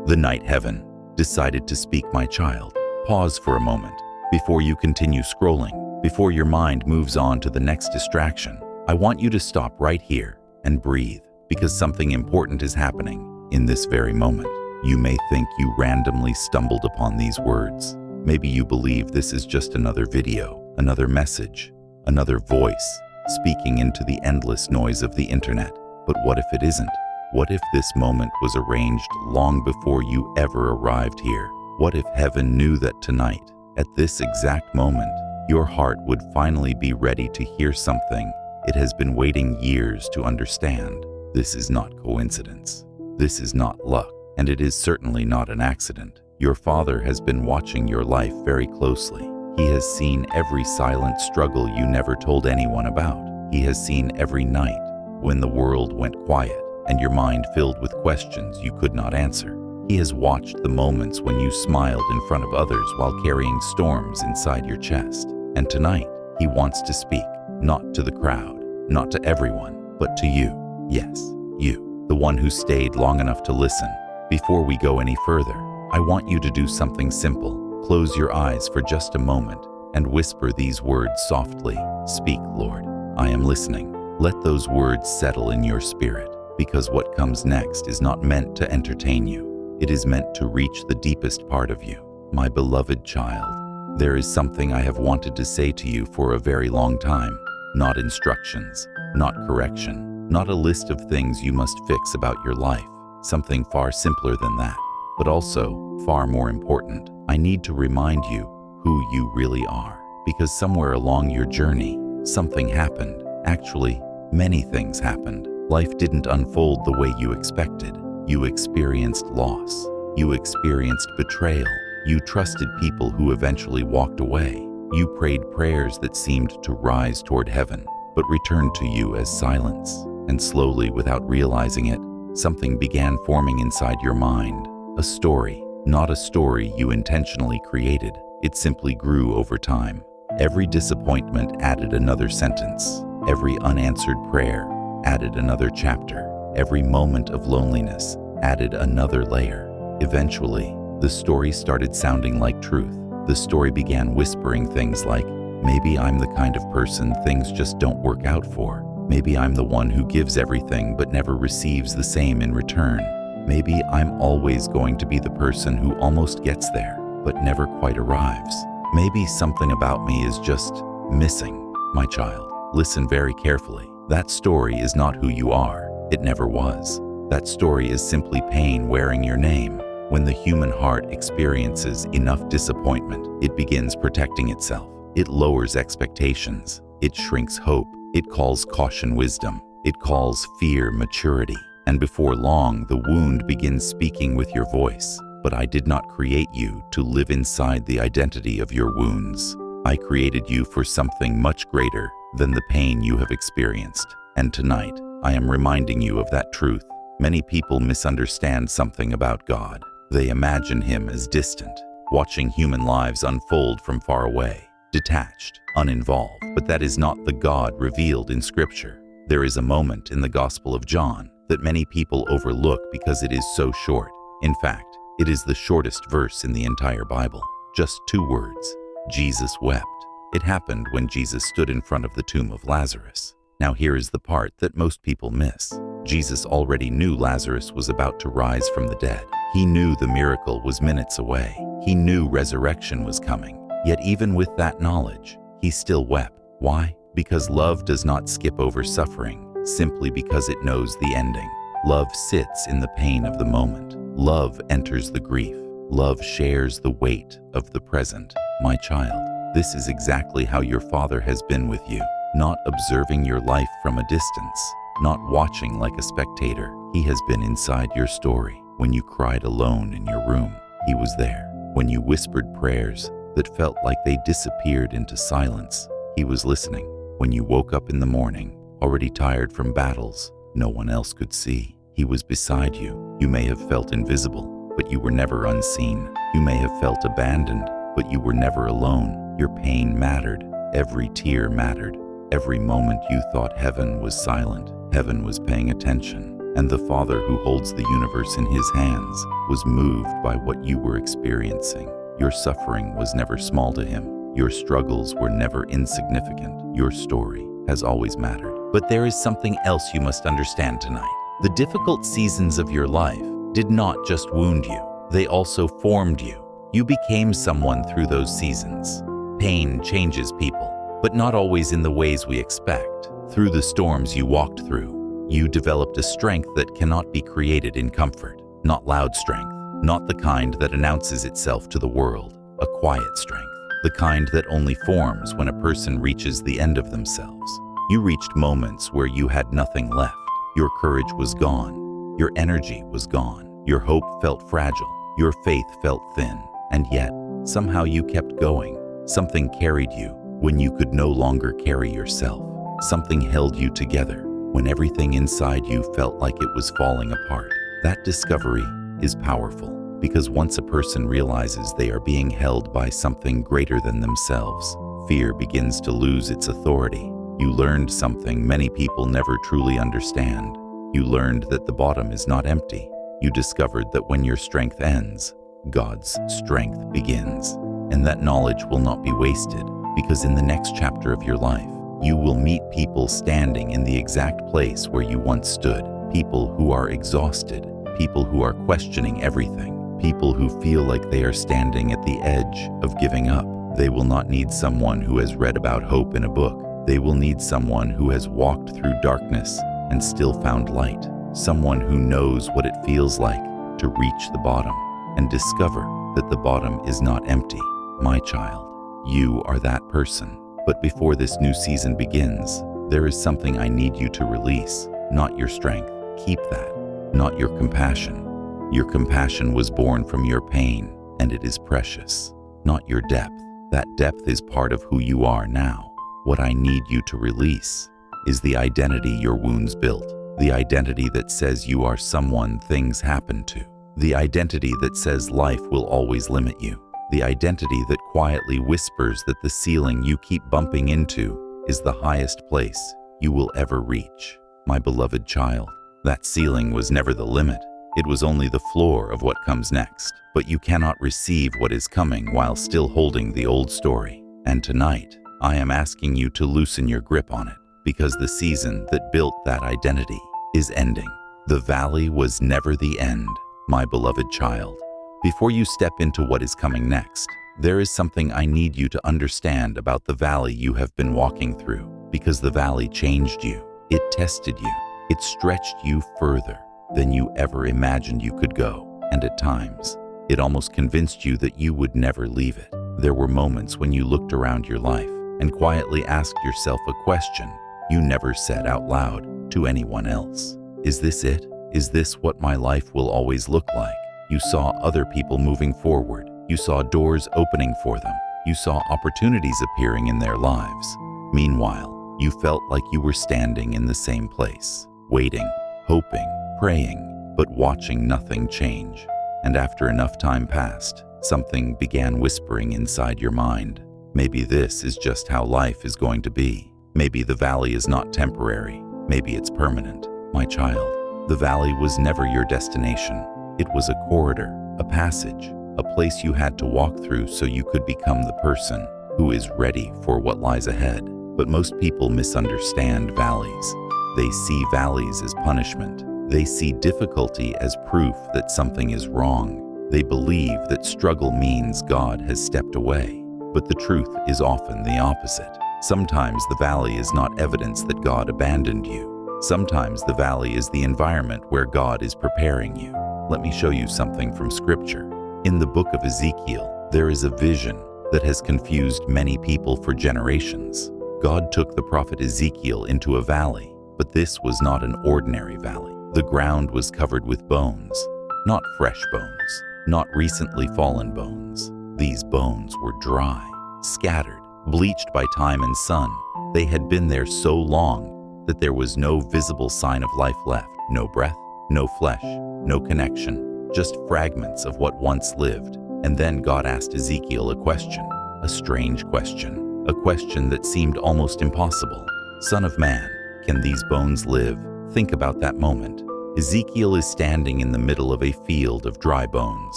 The night heaven decided to speak, my child. Pause for a moment before you continue scrolling, before your mind moves on to the next distraction. I want you to stop right here and breathe, because something important is happening in this very moment. You may think you randomly stumbled upon these words. Maybe you believe this is just another video, another message, another voice speaking into the endless noise of the internet. But what if it isn't? What if this moment was arranged long before you ever arrived here? What if heaven knew that tonight, at this exact moment, your heart would finally be ready to hear something it has been waiting years to understand? This is not coincidence. This is not luck, and it is certainly not an accident. Your Father has been watching your life very closely. He has seen every silent struggle you never told anyone about. He has seen every night when the world went quiet and your mind filled with questions you could not answer. He has watched the moments when you smiled in front of others while carrying storms inside your chest. And tonight, He wants to speak, not to the crowd, not to everyone, but to you. Yes, you, the one who stayed long enough to listen. Before we go any further, I want you to do something simple. Close your eyes for just a moment and whisper these words softly. Speak, Lord. I am listening. Let those words settle in your spirit, because what comes next is not meant to entertain you. It is meant to reach the deepest part of you. My beloved child, there is something I have wanted to say to you for a very long time. Not instructions, not correction, not a list of things you must fix about your life. Something far simpler than that, but also far more important. I need to remind you who you really are, because somewhere along your journey, something happened. Actually, many things happened. Life didn't unfold the way you expected. You experienced loss. You experienced betrayal. You trusted people who eventually walked away. You prayed prayers that seemed to rise toward heaven, but returned to you as silence. And slowly, without realizing it, something began forming inside your mind. A story, not a story you intentionally created. It simply grew over time. Every disappointment added another sentence. Every unanswered prayer added another chapter. Every moment of loneliness added another layer. Eventually, the story started sounding like truth. The story began whispering things like, maybe I'm the kind of person things just don't work out for. Maybe I'm the one who gives everything but never receives the same in return. Maybe I'm always going to be the person who almost gets there, but never quite arrives. Maybe something about me is just missing. My child, listen very carefully. That story is not who you are. It never was. That story is simply pain wearing your name. When the human heart experiences enough disappointment, it begins protecting itself. It lowers expectations. It shrinks hope. It calls caution wisdom. It calls fear maturity. And before long, the wound begins speaking with your voice. But I did not create you to live inside the identity of your wounds. I created you for something much greater than the pain you have experienced. And tonight, I am reminding you of that truth. Many people misunderstand something about God. They imagine Him as distant, watching human lives unfold from far away, detached, uninvolved. But that is not the God revealed in Scripture. There is a moment in the Gospel of John that many people overlook because it is so short. In fact, it is the shortest verse in the entire Bible. Just 2 words. Jesus wept. It happened when Jesus stood in front of the tomb of Lazarus. Now here is the part that most people miss. Jesus already knew Lazarus was about to rise from the dead. He knew the miracle was minutes away. He knew resurrection was coming. Yet even with that knowledge, He still wept. Why? Because love does not skip over suffering, simply because it knows the ending. Love sits in the pain of the moment. Love enters the grief. Love shares the weight of the present. My child, this is exactly how your Father has been with you. Not observing your life from a distance, not watching like a spectator. He has been inside your story. When you cried alone in your room, He was there. When you whispered prayers that felt like they disappeared into silence, He was listening. When you woke up in the morning, already tired from battles no one else could see, He was beside you. You may have felt invisible, but you were never unseen. You may have felt abandoned, but you were never alone. Your pain mattered. Every tear mattered. Every moment you thought heaven was silent, heaven was paying attention. And the Father who holds the universe in his hands was moved by what you were experiencing. Your suffering was never small to him. Your struggles were never insignificant. Your story has always mattered. But there is something else you must understand tonight. The difficult seasons of your life did not just wound you, they also formed you. You became someone through those seasons. Pain changes people, but not always in the ways we expect. Through the storms you walked through, you developed a strength that cannot be created in comfort. Not loud strength, not the kind that announces itself to the world. A quiet strength, the kind that only forms when a person reaches the end of themselves. You reached moments where you had nothing left. Your courage was gone. Your energy was gone. Your hope felt fragile. Your faith felt thin. And yet, somehow you kept going. Something carried you when you could no longer carry yourself. Something held you together when everything inside you felt like it was falling apart. That discovery is powerful because once a person realizes they are being held by something greater than themselves, fear begins to lose its authority. You learned something many people never truly understand. You learned that the bottom is not empty. You discovered that when your strength ends, God's strength begins. And that knowledge will not be wasted, because in the next chapter of your life, you will meet people standing in the exact place where you once stood. People who are exhausted, people who are questioning everything, people who feel like they are standing at the edge of giving up. They will not need someone who has read about hope in a book. They will need someone who has walked through darkness and still found light. Someone who knows what it feels like to reach the bottom and discover that the bottom is not empty. My child, you are that person. But before this new season begins, there is something I need you to release. Not your strength, keep that. Not your compassion. Your compassion was born from your pain, and it is precious. Not your depth. That depth is part of who you are now. What I need you to release is the identity your wounds built. The identity that says you are someone things happen to. The identity that says life will always limit you. The identity that quietly whispers that the ceiling you keep bumping into is the highest place you will ever reach. My beloved child, that ceiling was never the limit. It was only the floor of what comes next. But you cannot receive what is coming while still holding the old story. And tonight, I am asking you to loosen your grip on it, because the season that built that identity is ending. The valley was never the end, my beloved child. Before you step into what is coming next, there is something I need you to understand about the valley you have been walking through, because the valley changed you. It tested you. It stretched you further than you ever imagined you could go. And at times, it almost convinced you that you would never leave it. There were moments when you looked around your life and quietly asked yourself a question you never said out loud to anyone else. Is this it? Is this what my life will always look like? You saw other people moving forward. You saw doors opening for them. You saw opportunities appearing in their lives. Meanwhile, you felt like you were standing in the same place, waiting, hoping, praying, but watching nothing change. And after enough time passed, something began whispering inside your mind. Maybe this is just how life is going to be. Maybe the valley is not temporary. Maybe it's permanent. My child, the valley was never your destination. It was a corridor, a passage, a place you had to walk through so you could become the person who is ready for what lies ahead. But most people misunderstand valleys. They see valleys as punishment. They see difficulty as proof that something is wrong. They believe that struggle means God has stepped away. But the truth is often the opposite. Sometimes the valley is not evidence that God abandoned you. Sometimes the valley is the environment where God is preparing you. Let me show you something from Scripture. In the book of Ezekiel, there is a vision that has confused many people for generations. God took the prophet Ezekiel into a valley, but this was not an ordinary valley. The ground was covered with bones, not fresh bones, not recently fallen bones. These bones were dry, scattered, bleached by time and sun. They had been there so long that there was no visible sign of life left. No breath, no flesh, no connection, just fragments of what once lived. And then God asked Ezekiel a question, a strange question, a question that seemed almost impossible. Son of man, can these bones live? Think about that moment. Ezekiel is standing in the middle of a field of dry bones.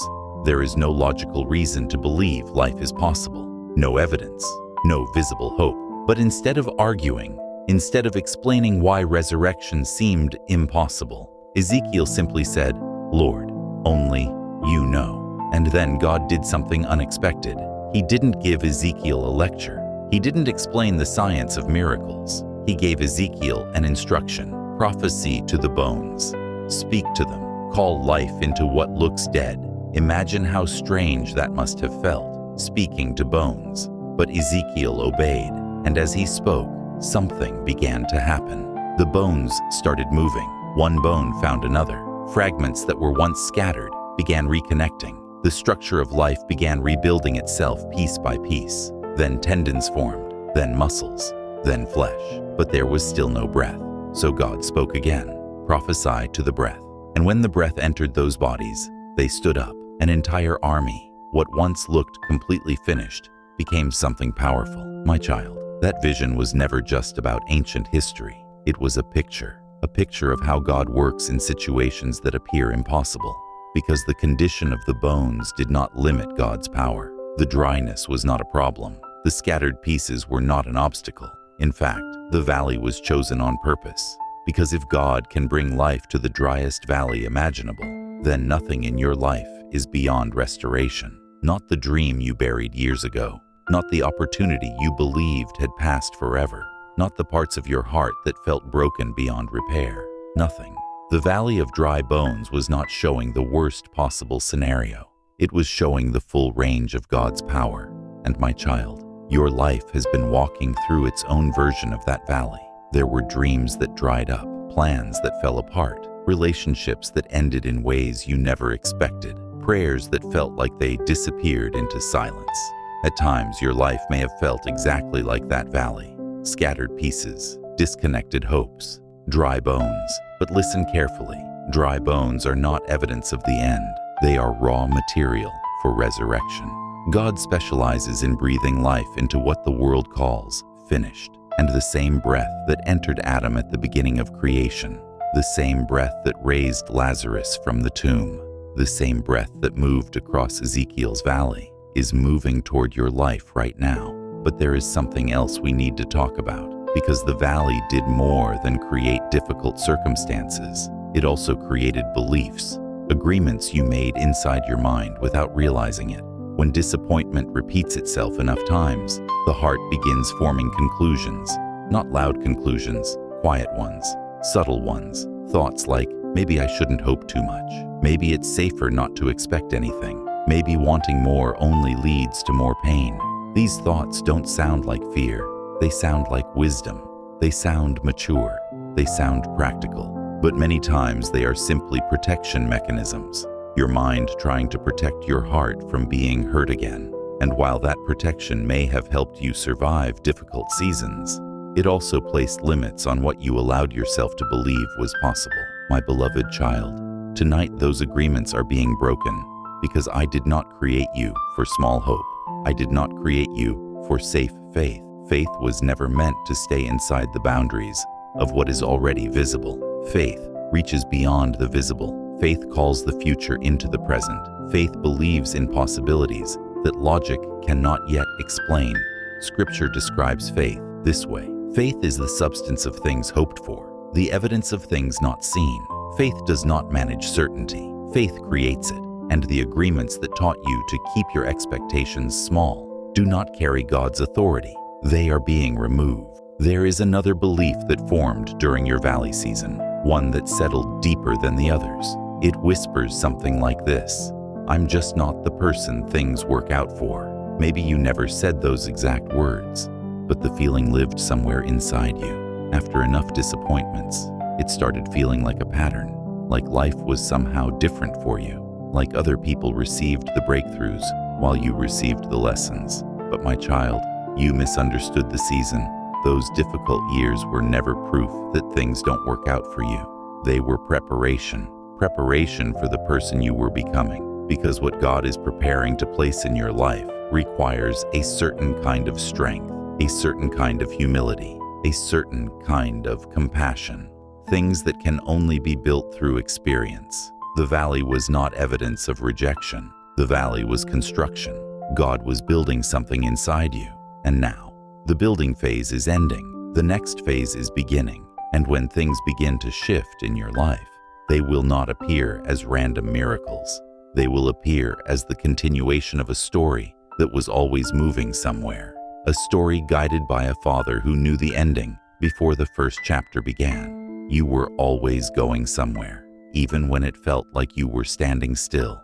There is no logical reason to believe life is possible, no evidence, no visible hope. But instead of arguing, instead of explaining why resurrection seemed impossible, Ezekiel simply said, "Lord, only you know." And then God did something unexpected. He didn't give Ezekiel a lecture. He didn't explain the science of miracles. He gave Ezekiel an instruction: prophecy to the bones. Speak to them. Call life into what looks dead. Imagine how strange that must have felt, speaking to bones. But Ezekiel obeyed, and as he spoke, something began to happen. The bones started moving. One bone found another. Fragments that were once scattered began reconnecting. The structure of life began rebuilding itself piece by piece. Then tendons formed, then muscles, then flesh. But there was still no breath. So God spoke again, "Prophesy to the breath." And when the breath entered those bodies, they stood up. An entire army. What once looked completely finished became something powerful. My child, that vision was never just about ancient history. It was a picture of how God works in situations that appear impossible. Because the condition of the bones did not limit God's power. The dryness was not a problem. The scattered pieces were not an obstacle. In fact, the valley was chosen on purpose. Because if God can bring life to the driest valley imaginable, then nothing in your life is beyond restoration. Not the dream you buried years ago. Not the opportunity you believed had passed forever. Not the parts of your heart that felt broken beyond repair. Nothing. The valley of dry bones was not showing the worst possible scenario. It was showing the full range of God's power. And my child, your life has been walking through its own version of that valley. There were dreams that dried up, plans that fell apart, relationships that ended in ways you never expected, prayers that felt like they disappeared into silence. At times, your life may have felt exactly like that valley. Scattered pieces, disconnected hopes, dry bones. But listen carefully. Dry bones are not evidence of the end. They are raw material for resurrection. God specializes in breathing life into what the world calls finished. And the same breath that entered Adam at the beginning of creation, the same breath that raised Lazarus from the tomb, the same breath that moved across Ezekiel's valley, is moving toward your life right now. But there is something else we need to talk about, because the valley did more than create difficult circumstances. It also created beliefs, agreements you made inside your mind without realizing it. When disappointment repeats itself enough times, the heart begins forming conclusions. Not loud conclusions, quiet ones, subtle ones. Thoughts like, maybe I shouldn't hope too much. Maybe it's safer not to expect anything. Maybe wanting more only leads to more pain. These thoughts don't sound like fear. They sound like wisdom. They sound mature. They sound practical. But many times they are simply protection mechanisms. Your mind trying to protect your heart from being hurt again. And while that protection may have helped you survive difficult seasons, it also placed limits on what you allowed yourself to believe was possible. My beloved child, tonight those agreements are being broken because I did not create you for small hope. I did not create you for safe faith. Faith was never meant to stay inside the boundaries of what is already visible. Faith reaches beyond the visible. Faith calls the future into the present. Faith believes in possibilities that logic cannot yet explain. Scripture describes faith this way. Faith is the substance of things hoped for, the evidence of things not seen. Faith does not manage certainty. Faith creates it. And the agreements that taught you to keep your expectations small do not carry God's authority. They are being removed. There is another belief that formed during your valley season, one that settled deeper than the others. It whispers something like this: I'm just not the person things work out for. Maybe you never said those exact words, but the feeling lived somewhere inside you. After enough disappointments, it started feeling like a pattern, like life was somehow different for you, like other people received the breakthroughs while you received the lessons. But my child, you misunderstood the season. Those difficult years were never proof that things don't work out for you. They were preparation for the person you were becoming. Because what God is preparing to place in your life requires a certain kind of strength, a certain kind of humility, a certain kind of compassion. things that can only be built through experience. The valley was not evidence of rejection. The valley was construction. God was building something inside you. And now, the building phase is ending. The next phase is beginning. And when things begin to shift in your life, they will not appear as random miracles. They will appear as the continuation of a story that was always moving somewhere. A story guided by a father who knew the ending before the first chapter began. You were always going somewhere, even when it felt like you were standing still.